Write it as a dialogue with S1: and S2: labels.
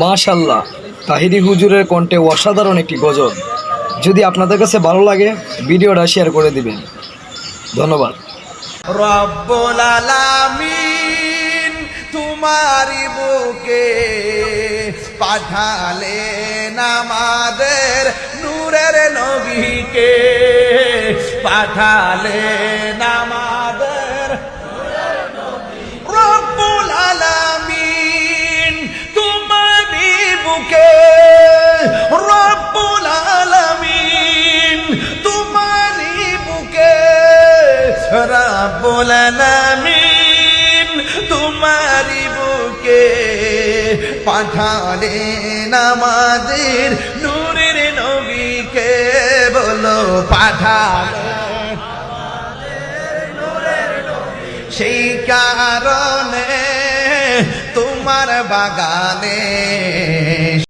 S1: মাশাআল্লাহ, তাহিরি হুজুরের কণ্ঠে অসাধারণ একটি গজল। যদি আপনাদের কাছে ভালো লাগে ভিডিওটা শেয়ার করে দিবেন। ধন্যবাদ।
S2: রব্বুল আলামিন তোমারি বুকে পাঠালেন আমাদের নূরের নবীকে, পাঠালেন আমাদের রব্বুল আলামিন তোমারি বুকে, রব্বুল আলামিন তোমারি বুকে, রব্বুল আলামিন তোমারি বুকে পাঠালেন আমাদের নূরের নবীকে। বলো পাঠালেন সেই কারণে তোমার বাগানে